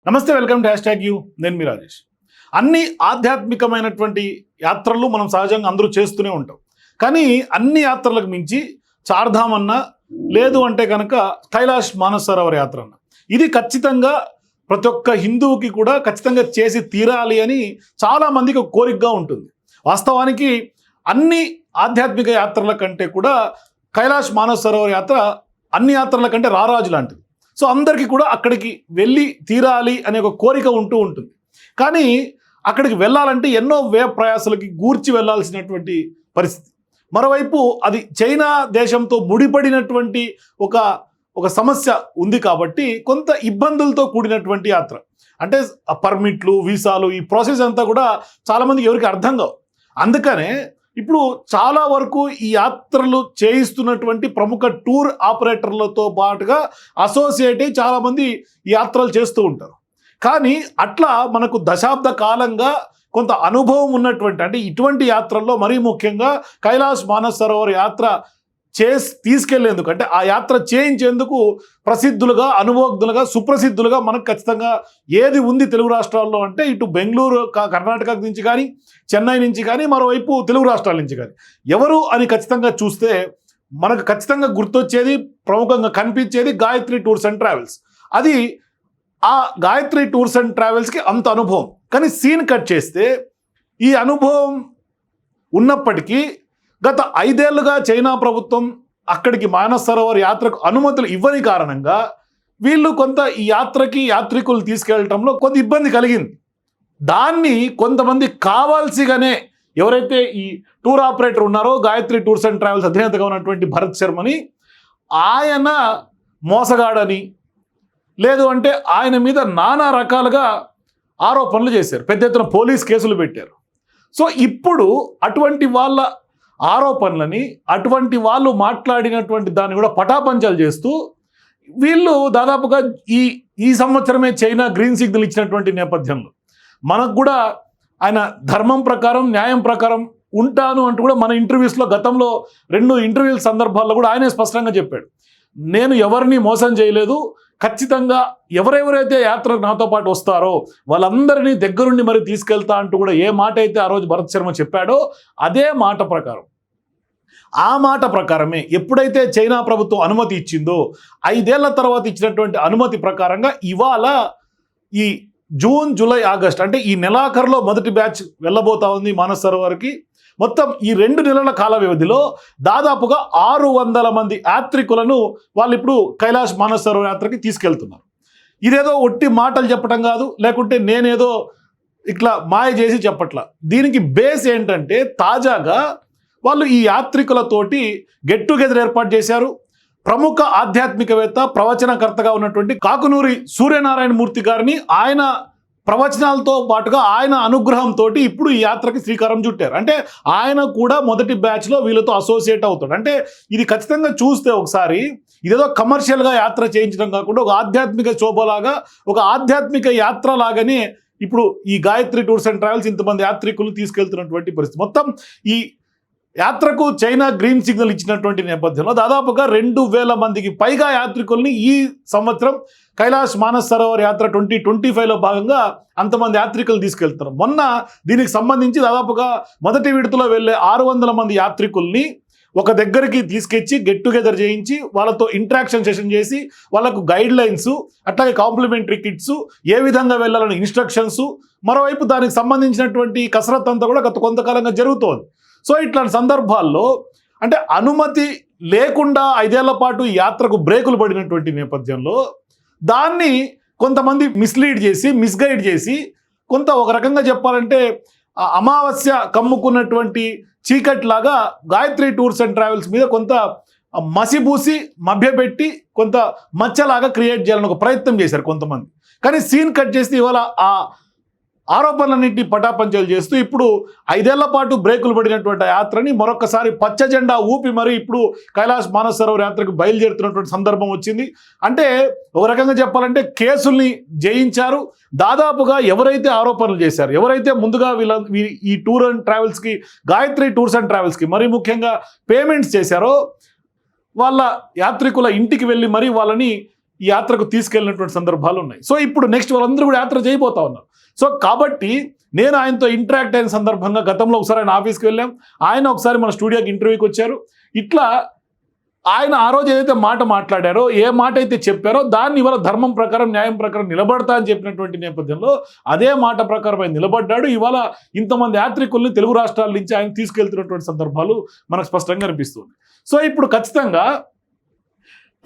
నమస్తే, welcome to #you. నేను మీ రాజేష్. అన్ని ఆధ్యాత్మికమైనటువంటి యాత్రలు మనం సహజంగా అందరూ చేస్తూనే ఉంటాం. కానీ అన్ని యాత్రలకు మించి చార్ధామ్ అన్న, లేదు అంటే కనుక కైలాష్ మానసరోవర్ యాత్ర అన్న, ఇది ఖచ్చితంగా ప్రతి ఒక్క హిందువుకి కూడా ఖచ్చితంగా చేసి తీరాలి అని చాలామందికి ఒక కోరికగా ఉంటుంది. వాస్తవానికి అన్ని ఆధ్యాత్మిక యాత్రల కంటే కూడా కైలాష్ మానసరోవర్ యాత్ర అన్ని యాత్రల కంటే రారాజు లాంటిది. సో అందరికీ కూడా అక్కడికి వెళ్ళి తీరాలి అనే ఒక కోరిక ఉంటూ ఉంటుంది. కానీ అక్కడికి వెళ్ళాలంటే ఎన్నో వ్యయ ప్రయాసాలకి గూర్చి వెళ్ళాల్సినటువంటి పరిస్థితి. మరోవైపు అది చైనా దేశంతో ముడిపడినటువంటి ఒక సమస్య ఉంది కాబట్టి కొంత ఇబ్బందులతో కూడినటువంటి యాత్ర. అంటే పర్మిట్లు, వీసాలు, ఈ ప్రాసెస్ అంతా కూడా చాలామందికి ఎవరికి అర్థం కావు. అందుకనే ఇప్పుడు చాలా వరకు ఈ యాత్రలు చేయిస్తున్నటువంటి ప్రముఖ టూర్ ఆపరేటర్లతో పాటుగా అసోసియేట్ అయ్యి చాలామంది ఈ యాత్రలు చేస్తూ ఉంటారు. కానీ అట్లా మనకు దశాబ్ద కాలంగా కొంత అనుభవం ఉన్నటువంటి, అంటే ఇటువంటి యాత్రల్లో మరీ ముఖ్యంగా కైలాష్ మానసరోవర్ యాత్ర తీసుకెళ్లేందుకు, అంటే ఆ యాత్ర చేయించేందుకు ప్రసిద్ధులుగా, అనుభవజ్ఞులుగా, సుప్రసిద్ధులుగా మనకు ఖచ్చితంగా ఏది ఉంది తెలుగు రాష్ట్రాల్లో అంటే ఇటు బెంగళూరు, కర్ణాటక నుంచి కానీ, చెన్నై నుంచి కానీ, మరోవైపు తెలుగు రాష్ట్రాల నుంచి కానీ ఎవరు అని ఖచ్చితంగా చూస్తే మనకు ఖచ్చితంగా గుర్తొచ్చేది, ప్రముఖంగా కనిపించేది గాయత్రి టూర్స్ అండ్ ట్రావెల్స్. అది ఆ గాయత్రి టూర్స్ అండ్ ట్రావెల్స్కి అంత అనుభవం. కానీ సీన్ కట్ చేస్తే ఈ అనుభవం ఉన్నప్పటికీ గత 5 ఏళ్లుగా చైనా ప్రభుత్వం అక్కడికి మానసరోవర్ యాత్రకు అనుమతులు ఇవ్వని కారణంగా వీళ్ళు కొంత ఈ యాత్రికులు తీసుకెళ్లడంలో కొంత ఇబ్బంది కలిగింది. దాన్ని కొంతమంది కావాల్సిగానే, ఎవరైతే ఈ టూర్ ఆపరేటర్ ఉన్నారో గాయత్రి టూర్స్ అండ్ ట్రావెల్స్ అధినేతగా ఉన్నటువంటి భరత్ శర్మని, ఆయన మోసగాడని, లేదు అంటే ఆయన మీద నానా రకాలుగా ఆరోపణలు చేశారు, పెద్ద ఎత్తున పోలీస్ కేసులు పెట్టారు. సో ఇప్పుడు అటువంటి వాళ్ళ ఆరోపణలని, అటువంటి వాళ్ళు మాట్లాడినటువంటి దాన్ని కూడా పటాపంచాలు చేస్తూ వీళ్ళు దాదాపుగా ఈ సంవత్సరమే చైనా గ్రీన్ సిగ్నల్ ఇచ్చినటువంటి నేపథ్యంలో మనకు కూడా ఆయన ధర్మం ప్రకారం, న్యాయం ప్రకారం ఉంటాను అంటూ కూడా మన ఇంటర్వ్యూస్లో, గతంలో 2 ఇంటర్వ్యూల సందర్భాల్లో కూడా ఆయనే స్పష్టంగా చెప్పాడు, నేను ఎవరిని మోసం చేయలేదు, ఖచ్చితంగా ఎవరెవరైతే యాత్ర నాతో పాటు వస్తారో వాళ్ళందరినీ దగ్గరుండి మరి తీసుకెళ్తా అంటూ కూడా ఏ మాట అయితే ఆ రోజు భరత్ శర్మ చెప్పాడో అదే మాట ప్రకారం, ఆ మాట ప్రకారమే ఎప్పుడైతే చైనా ప్రభుత్వం అనుమతి ఇచ్చిందో 5 ఏళ్ల తర్వాత ఇచ్చినటువంటి అనుమతి ప్రకారంగా ఇవాళ ఈ జూన్, జూలై, ఆగస్ట్, అంటే ఈ నెలాఖరులో మొదటి బ్యాచ్ వెళ్ళబోతా ఉంది మానసరోవర్కి. మొత్తం ఈ 2 నెలల కాల వ్యవధిలో దాదాపుగా 600 మంది యాత్రికులను వాళ్ళు ఇప్పుడు కైలాష్ మానసరోవర్ యాత్రకి తీసుకెళ్తున్నారు. ఇదేదో ఒట్టి మాటలు చెప్పడం కాదు, లేకుంటే నేనేదో ఇట్లా మాయ చేసి చెప్పట్లా. దీనికి బేస్ ఏంటంటే తాజాగా వాళ్ళు ఈ యాత్రికులతోటి గెట్ టుగెదర్ ఏర్పాటు చేశారు. ప్రముఖ ఆధ్యాత్మికవేత్త, ప్రవచనకర్తగా ఉన్నటువంటి కాకునూరి సూర్యనారాయణ మూర్తి గారిని ఆయన ప్రవచనాలతో పాటుగా ఆయన అనుగ్రహంతో ఇప్పుడు ఈ యాత్రకి శ్రీకారం చుట్టారు. అంటే ఆయన కూడా మొదటి బ్యాచ్లో వీళ్ళతో అసోసియేట్ అవుతాడు. అంటే ఇది ఖచ్చితంగా చూస్తే ఒకసారి ఇదేదో కమర్షియల్గా యాత్ర చేయించడం కాకుండా ఒక ఆధ్యాత్మిక శోభలాగా, ఒక ఆధ్యాత్మిక యాత్ర లాగానే ఇప్పుడు ఈ గాయత్రి టూర్స్ అండ్ ట్రావెల్స్ ఇంతమంది యాత్రికులు తీసుకెళ్తున్నటువంటి పరిస్థితి. మొత్తం ఈ యాత్రకు చైనా గ్రీన్ సిగ్నల్ ఇచ్చినటువంటి నేపథ్యంలో దాదాపుగా 2000 మందికి పైగా యాత్రికుల్ని ఈ సంవత్సరం కైలాష్ మానసరోవర్ యాత్ర 2025లో భాగంగా అంతమంది యాత్రికులు తీసుకెళ్తున్నారు. మొన్న దీనికి సంబంధించి దాదాపుగా మొదటి విడతలో వెళ్ళే 600 మంది యాత్రికుల్ని ఒక దగ్గరికి తీసుకొచ్చి గెట్ టుగెదర్ చేయించి వాళ్ళతో ఇంటరాక్షన్ సెషన్ చేసి వాళ్ళకు గైడ్ లైన్స్, అట్లాగే కాంప్లిమెంటరీ కిట్స్, ఏ విధంగా వెళ్ళాలని ఇన్స్ట్రక్షన్స్, మరోవైపు దానికి సంబంధించినటువంటి కసరత్తు అంతా కూడా గత కొంతకాలంగా జరుగుతోంది. సో ఇట్లాంటి సందర్భాల్లో అంటే అనుమతి లేకుండా 5 ఏళ్ల పాటు యాత్రకు బ్రేకులు పడినటువంటి నేపథ్యంలో దాన్ని కొంతమంది మిస్లీడ్ చేసి, మిస్గైడ్ చేసి, కొంత ఒక రకంగా చెప్పాలంటే అమావాస్య కమ్ముకున్నటువంటి చీకట్లాగా గాయత్రి టూర్స్ అండ్ ట్రావెల్స్ మీద కొంత మసిబూసి మభ్యపెట్టి కొంత మచ్చలాగా క్రియేట్ చేయాలని ఒక ప్రయత్నం చేశారు కొంతమంది. కానీ సీన్ కట్ చేసి ఇవాళ ఆ ఆరోపణలన్నింటినీ పటాపంచలు చేస్తూ ఇప్పుడు 5 ఏళ్ల పాటు బ్రేకులు పడినటువంటి యాత్రని మరొకసారి పచ్చ జెండా ఊపి మరి ఇప్పుడు కైలాష్ మానసరోవర్ యాత్రకు బయలుదేరుతున్నటువంటి సందర్భం వచ్చింది. అంటే ఒక రకంగా చెప్పాలంటే కేసుల్ని జయించారు. దాదాపుగా ఎవరైతే ఆరోపణలు చేశారు, ఎవరైతే ముందుగా ఈ టూర్ అండ్ ట్రావెల్స్కి, గాయత్రి టూర్స్ అండ్ ట్రావెల్స్కి మరీ ముఖ్యంగా పేమెంట్స్ చేశారో వాళ్ళ యాత్రికుల ఇంటికి వెళ్ళి మరి వాళ్ళని ఈ యాత్రకు తీసుకెళ్ళినటువంటి సందర్భాలు ఉన్నాయి. సో ఇప్పుడు నెక్స్ట్ వాళ్ళందరూ కూడా యాత్ర చేయబోతా ఉన్నారు. సో కాబట్టి నేను ఆయనతో ఇంటరాక్ట్ అయిన సందర్భంగా గతంలో ఒకసారి ఆయన ఆఫీస్కి వెళ్ళాం, ఆయన ఒకసారి మన స్టూడియోకి ఇంటర్వ్యూకి వచ్చారు. ఇట్లా ఆయన ఆ రోజు ఏదైతే మాట మాట్లాడారో, ఏ మాట అయితే చెప్పారో దాన్ని ఇవాళ ధర్మం ప్రకారం న్యాయం ప్రకారం నిలబడతా అని చెప్పినటువంటి నేపథ్యంలో అదే మాట ప్రకారం ఆయన నిలబడ్డాడు. ఇవాళ ఇంతమంది యాత్రికుల్ని తెలుగు రాష్ట్రాల నుంచి ఆయన తీసుకెళ్తున్నటువంటి సందర్భాలు మనకు స్పష్టంగా కనిపిస్తుంది. సో ఇప్పుడు ఖచ్చితంగా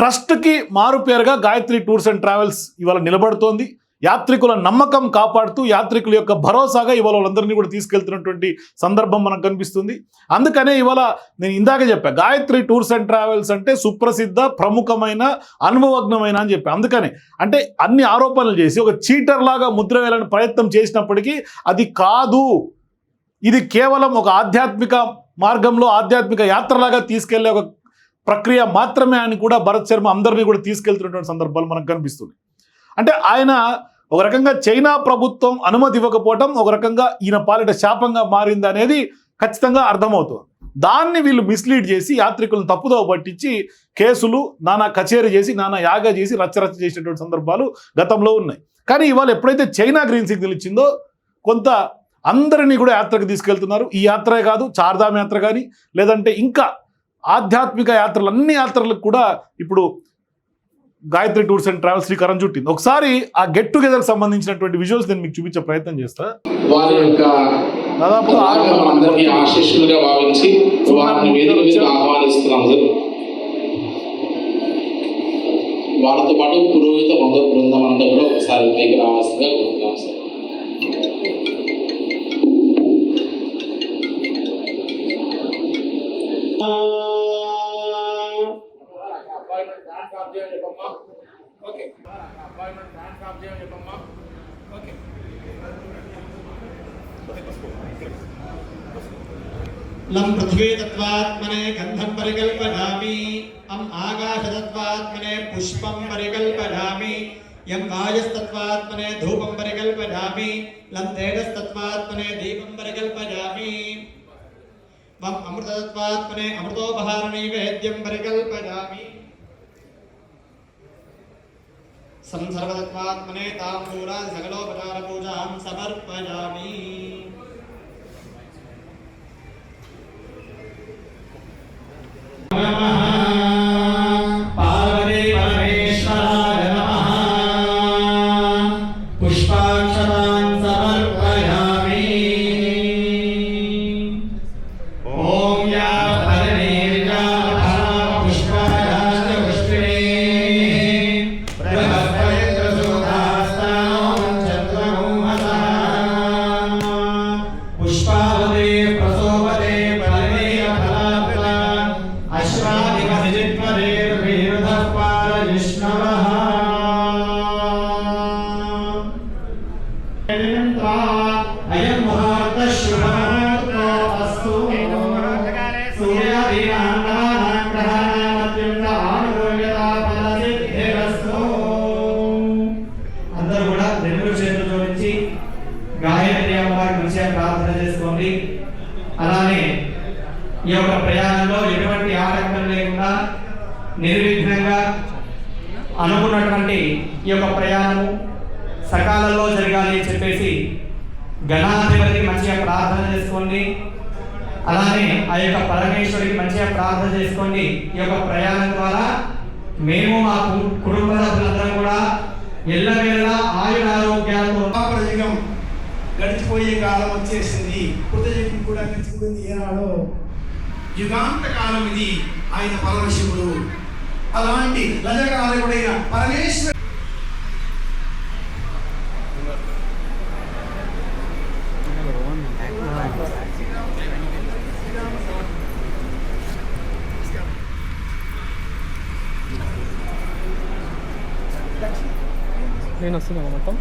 ట్రస్ట్కి మారుపేరుగా గాయత్రి టూర్స్ అండ్ ట్రావెల్స్ ఇవాళ నిలబడుతోంది. యాత్రికుల నమ్మకం కాపాడుతూ యాత్రికుల యొక్క భరోసాగా ఇవాళ వాళ్ళందరినీ కూడా తీసుకెళ్తున్నటువంటి సందర్భం మనకు కనిపిస్తుంది. అందుకనే ఇవాళ నేను ఇందాక చెప్పా, గాయత్రి టూర్స్ అండ్ ట్రావెల్స్ అంటే సుప్రసిద్ధ, ప్రముఖమైన, అనుభవజ్ఞమైన అని చెప్పా. అందుకనే అంటే అన్ని ఆరోపణలు చేసి ఒక చీటర్ లాగా ముద్ర వేయాలని ప్రయత్నం చేసినప్పటికీ అది కాదు, ఇది కేవలం ఒక ఆధ్యాత్మిక మార్గంలో ఆధ్యాత్మిక యాత్రలాగా తీసుకెళ్లే ఒక ప్రక్రియ మాత్రమే అని కూడా భరత్ శర్మ అందరినీ కూడా తీసుకెళ్తున్నటువంటి సందర్భాలు మనకు కనిపిస్తుంది. అంటే ఆయన ఒక రకంగా చైనా ప్రభుత్వం అనుమతి ఇవ్వకపోవటం ఒక రకంగా ఈయన పాలిట శాపంగా మారింది అనేది ఖచ్చితంగా అర్థమవుతుంది. దాన్ని వీళ్ళు మిస్లీడ్ చేసి యాత్రికులను తప్పుదోవ పట్టించి కేసులు నానా కచేరీ చేసి నానా యాగా చేసి రచ్చరచ్చ చేసినటువంటి సందర్భాలు గతంలో ఉన్నాయి. కానీ ఇవాళ ఎప్పుడైతే చైనా గ్రీన్ సిగ్నల్ ఇచ్చిందో కొంత అందరినీ కూడా యాత్రకు తీసుకెళ్తున్నారు. ఈ యాత్రే కాదు, చార్ధామ్ యాత్ర కానీ లేదంటే ఇంకా ఆధ్యాత్మిక యాత్రలు, అన్ని యాత్రలకు కూడా ఇప్పుడు గాయత్రి టూర్స్ అండ్ ట్రావెల్స్ శ్రీకారం చుట్టింది. ఒకసారి ఆ గెట్ టుగెదర్ సంబంధించినటువంటి విజువల్స్ నేను మీకు చూపించే ప్రయత్నం చేస్తా. వారి యొక్క దాదాపు అందరికీ ఆశీస్సులుగా భావించి వారిని వేదిక మీద ఆహ్వానిస్తున్నాం సార్. వారితో పాటు పురోహిత బృందం అంతా కూడా ఒకసారి పైకి రావాల్సిందిగా కోరుతున్నాం సార్. లం పృథ్వీ తత్వాత్మనే గంధం పరికల్పయామి, అం ఆకాశతత్వాత్మనే పుష్పం పరికల్పయామి, యం వాయస్తత్వాత్మనే ధూపం పరికల్పయామి, లం తేజస్తత్వాత్మనే దీపం పరికల్పయామి, వం అమృతతత్వాత్మనే అమృతోపహార నైవేద్యం పరికల్పయామి, సం సర్వతత్వాత్మనే తాంబూలాది సకలోపచార పూజాం సమర్పయామి. పార్వతీ పరమేశ్వరాయ నమః. పుష్పాక్షతాన్ సమర్పయామి. ఓం యా పరమేర్యా పుష్పాయాశ్చ పుష్పిణే బృహస్పతిర్సూదాస్తాం చంద్రమోహసా పుష్పావతే ప్రసోపతే పరమేయ ఫలాప్త అశ్వాధిపతిజిత్వరేర్వీరుధః పారయిష్ణవః. అయం ముహూర్తః శుభముహూర్తో అస్తు. సూర్యాదీనాం గ్రహాణాం అత్యంత ఆనుకూల్యతా ఫలసిద్ధిరస్తు. అందరూ కూడా రెండు చేతులు జోడించి గాయత్రి అమ్మవారి మంచిగా ప్రార్థన చేసుకోండి. అలానే ఈ యొక్క ప్రయాణంలో ఎటువంటి ఆటంకం లేకుండా నిర్విఘ్నంగా అనుకున్నటువంటి ఈ యొక్క ప్రయాణము సకాలంలో జరగాలి అని చెప్పేసి గణాధిపతికి మంచిగా ప్రార్థన చేసుకోండి. అలానే ఆ యొక్క పరమేశ్వరికి మంచిగా ప్రార్థన చేసుకోండి. ఈ యొక్క ప్రయాణం ద్వారా మేము మా కుటుంబ సభ్యులందరం కూడా ఎల్లవేళలా ఆయురారోగ్యాలతో ప్రజగం గడిచిపోయే కాలం వచ్చేసింది. కృతయుగం కూడా గడిచిపోయింది. ఏనాడో యుగాంత కాలం ఇది. ఆయన పరమశివుడు, అలాంటి రజకాలకుడైన పరమేశ్వర నేను వస్తున్నాను మొత్తం.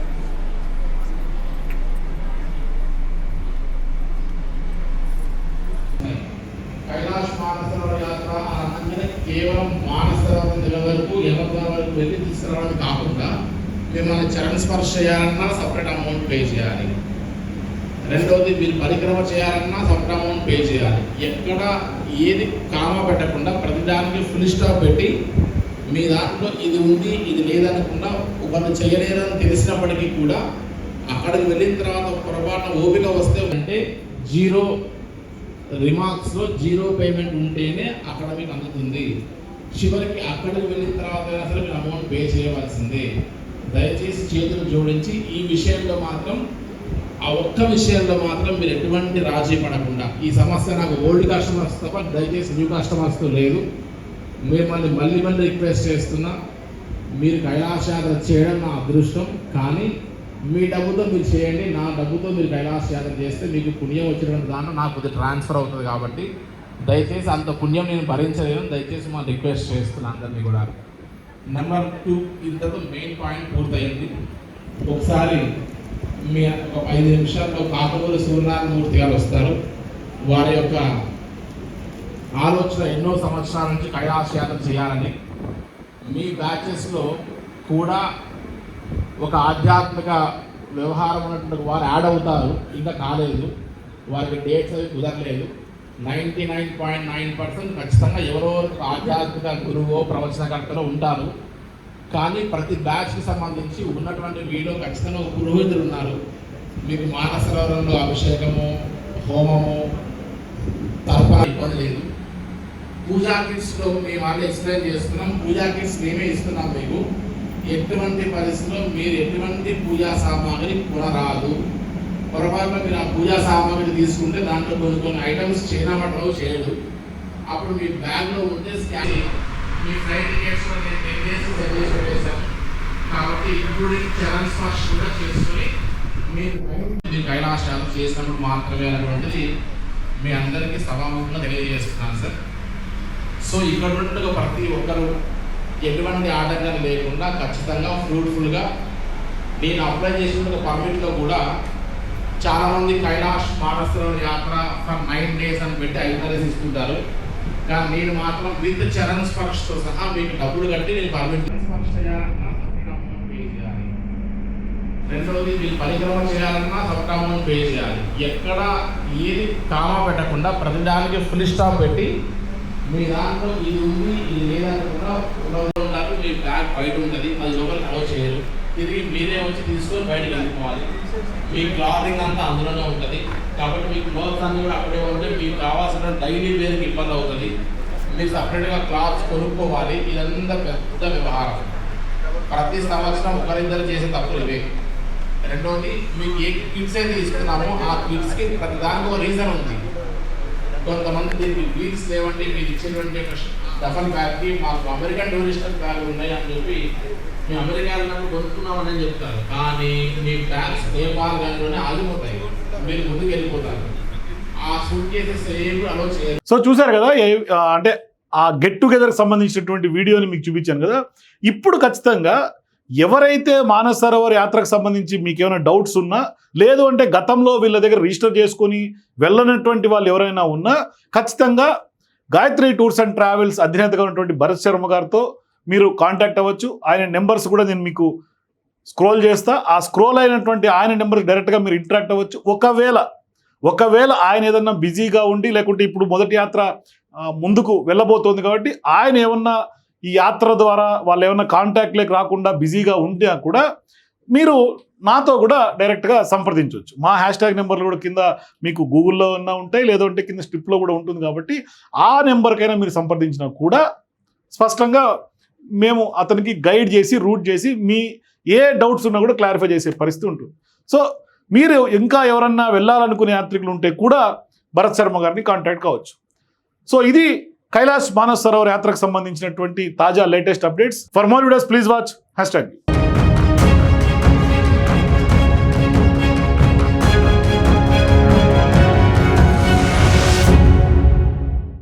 కైలాష్ మానసరోవర యాత్ర అనగానే కేవలం మానసరోవరం దగ్గర వరకు యమద్వారం వరకు వెళ్ళి తీసుకురావడం కాకుండా మిమ్మల్ని చరణ స్పర్శ చేయాలన్నా సపరేట్ అమౌంట్ పే చేయాలి. రెండవది మీరు పరిక్రమ చేయాలన్నా సపరేట్ అమౌంట్ పే చేయాలి. ఎక్కడ ఏది కామా పెట్టకుండా ప్రతిదానికి ఫుల్ స్టాప్ పెట్టి మీ దాంట్లో ఇది ఉంది ఇది లేదనకుండా ఒకరు చేయలేరని తెలిసినప్పటికీ కూడా అక్కడికి వెళ్ళిన తర్వాత పొరపాటున ఓపిక వస్తే అంటే జీరో రిమార్క్స్లో జీరో పేమెంట్ ఉంటేనే అక్కడ మీకు అందుతుంది. చివరికి అక్కడికి వెళ్ళిన తర్వాత అసలు మీరు అమౌంట్ పే చేయవలసిందే. దయచేసి చేతులు జోడించి ఈ విషయంలో మాత్రం ఆ ఒక్క విషయంలో మాత్రం మీరు ఎటువంటి రాజీ పడకుండా, ఈ సమస్య నాకు ఓల్డ్ కస్టమర్స్ తప్ప దయచేసి న్యూ కస్టమర్స్తో లేదు. మిమ్మల్ని మళ్ళీ రిక్వెస్ట్ చేస్తున్నా, మీరు కైలాస యాత్ర చేయడం నా అదృష్టం, కానీ మీ డబ్బుతో మీరు చేయండి. నా డబ్బుతో మీరు కైలాస యాత్ర చేస్తే మీకు పుణ్యం వచ్చినటువంటి దాంట్లో నాకు కొద్దిగా ట్రాన్స్ఫర్ అవుతుంది. కాబట్టి దయచేసి అంత పుణ్యం నేను భరించలేను. దయచేసి మా రిక్వెస్ట్ చేస్తున్నాను అందరినీ కూడా. నెంబర్ 2, ఇంతతో మెయిన్ పాయింట్ పూర్తయింది. ఒకసారి మీ ఒక 5 నిమిషాల్లో కాకమూరి సూర్యనారాయణమూర్తి గారు వస్తారు. వారి యొక్క ఆలోచన ఎన్నో సంవత్సరాల నుంచి కైలాస యాత్ర చేయాలని. మీ బ్యాచెస్లో కూడా ఒక ఆధ్యాత్మిక వ్యవహారం ఉన్నటువంటి వారు యాడ్ అవుతారు. ఇంకా కాలేదు, వారికి డేట్స్ అవి కుదరలేదు. 99.9% ఖచ్చితంగా ఎవరో ఆధ్యాత్మిక గురువో ప్రవచనకర్తలో ఉంటారు. కానీ ప్రతి బ్యాచ్కి సంబంధించి ఉన్నటువంటి వీడియో ఖచ్చితంగా ఒక పురోహితులు ఉన్నారు. మీకు మానసరోవరంలో అభిషేకము, హోమము, తర్పణ ఇబ్బంది లేదు. పూజా కిట్స్లో మేము వాళ్ళు ఎక్స్ప్లెయిన్ చేస్తున్నాం. పూజా కిట్స్ మేమే ఇస్తున్నాం మీకు. ఎటువంటి పరిస్థితుల్లో మీరు ఎటువంటి పూజా సామాగ్రి కొనరాదు. పొరపాటున మీరు ఆ పూజా సామాగ్రి తీసుకుంటే దాంట్లో కొన్ని ఐటమ్స్ చైనా మటలో చేయడు. అప్పుడు మీ బ్యాగ్లో ఉంటే స్కాన్ మీ ఫ్లైట్ టికెట్స్లో నేను 10 days సెండ్ చేసి పెట్టేశాను. కాబట్టి ఇంక్లూడింగ్ చరణ్ స్పర్శ కూడా చేసుకుని మీరు కైలాస యాత్ర చేసినప్పుడు మాత్రమే అనేటువంటిది మీ అందరికీ సభాముఖంగా తెలియజేస్తున్నాను సార్. సో ఇక్కడ ఉన్నట్టుగా ప్రతి ఒక్కరు ఎటువంటి ఆటంకం లేకుండా ఖచ్చితంగా ఫ్రూట్ఫుల్గా నేను అప్లై చేసిన పర్మిట్లో కూడా చాలామంది కైలాష్ మానసరోవర్ యాత్ర ఫర్ 9 days అని పెట్టి 5 days ఇస్తుంటారు. కానీ నేను మాత్రం విత్ చరణ్ స్పర్శతో సహా మీకు డబ్బులు కట్టి నేను పర్మిట్ స్పర్శ చేయాలన్నా పే చేయాలి. రెండవది మీరు పరిక్రమ చేయాలన్నా సబ్ట్ అమౌంట్ పే చేయాలి. ఎక్కడ ఏది కామా పెట్టకుండా ప్రతిదానికి ఫుల్ స్టాప్ పెట్టి మీ దాంట్లో ఇది ఉంది ఇది లేదనుకుండా ఉండాలి. మీ బ్యాగ్ బయట ఉంటుంది, అది లోపలికి అలౌ చేయరు. తిరిగి మీరే వచ్చి తీసుకొని బయటకు వెళ్ళిపోవాలి. మీ క్లాతింగ్ అంతా అందులోనే ఉంటుంది. కాబట్టి మీ క్లోత్స్ అన్నీ కూడా అక్కడే ఉంటే మీకు కావాల్సిన డైలీ వేర్కి ఇబ్బంది అవుతుంది. మీరు సపరేట్గా క్లాత్స్ కొనుక్కోవాలి. ఇదంతా పెద్ద వ్యవహారం. ప్రతి సంవత్సరం ఒకరిద్దరు చేసే తప్పులు ఇవే. రెండవది మీకు ఏ కిట్స్ అయితే ఇస్తున్నామో ఆ కిట్స్కి ప్రతి దానికి ఒక రీజన్ ఉంది. కొంతమంది దీనికి వీల్స్ లేవండి, మీరు ఇచ్చేటువంటి డబల్ బ్యాగ్కి మాకు అమెరికన్ టూరిస్టర్ బ్యాగ్ ఉన్నాయి అని చెప్పి మేము అమెరికాలో కొనుక్కున్నామని చెప్తారు. కానీ మీ బ్యాగ్స్ నేపాల్ గానిలోనే ఆగిపోతాయి, మీరు ముందుకు వెళ్ళిపోతారు. ఆ సూట్ కేసెస్ ఏమి అలో చేయరు. సో చూసారు కదా, అంటే ఆ గెట్ టుగెదర్కి సంబంధించినటువంటి వీడియోని మీకు చూపించాను కదా. ఇప్పుడు ఖచ్చితంగా ఎవరైతే మానస సరోవర్ యాత్రకు సంబంధించి మీకు ఏమైనా డౌట్స్ ఉన్నా, లేదు అంటే గతంలో వీళ్ళ దగ్గర రిజిస్టర్ చేసుకొని వెళ్ళనటువంటి వాళ్ళు ఎవరైనా ఉన్నా ఖచ్చితంగా గాయత్రి టూర్స్ అండ్ ట్రావెల్స్ అధినేతగా ఉన్నటువంటి భరత్ శర్మ గారితో మీరు కాంటాక్ట్ అవ్వచ్చు. ఆయన నెంబర్స్ కూడా నేను మీకు స్క్రోల్ చేస్తా. ఆ స్క్రోల్ అయినటువంటి ఆయన నెంబర్కి డైరెక్ట్గా మీరు ఇంటరాక్ట్ అవ్వచ్చు. ఒకవేళ ఆయన ఏదన్నా బిజీగా ఉండి, లేకుంటే ఇప్పుడు మొదటి యాత్ర ముందుకు వెళ్ళబోతోంది కాబట్టి ఆయన ఏమన్నా ఈ యాత్ర ద్వారా వాళ్ళు ఏమన్నా కాంటాక్ట్లోకి రాకుండా బిజీగా ఉంటే కూడా మీరు నాతో కూడా డైరెక్ట్గా సంప్రదించవచ్చు. మా హ్యాష్ట్యాగ్ నెంబర్లు కూడా కింద మీకు గూగుల్లో ఉన్నా ఉంటాయి, లేదంటే కింద స్ట్రిప్లో కూడా ఉంటుంది. కాబట్టి ఆ నెంబర్కైనా మీరు సంప్రదించినా కూడా స్పష్టంగా మేము అతనికి గైడ్ చేసి రూట్ చేసి మీ ఏ డౌట్స్ ఉన్నా కూడా క్లారిఫై చేసే పరిస్థితి ఉంటుంది. సో మీరు ఇంకా ఎవరన్నా వెళ్ళాలనుకునే యాత్రికులు ఉంటే కూడా భరత్ శర్మ గారిని కాంటాక్ట్ కావచ్చు. సో ఇది కైలాష్ మానస సరోవర్ యాత్రకు సంబంధించినటువంటి తాజా latest updates. For more videos please watch hashtag.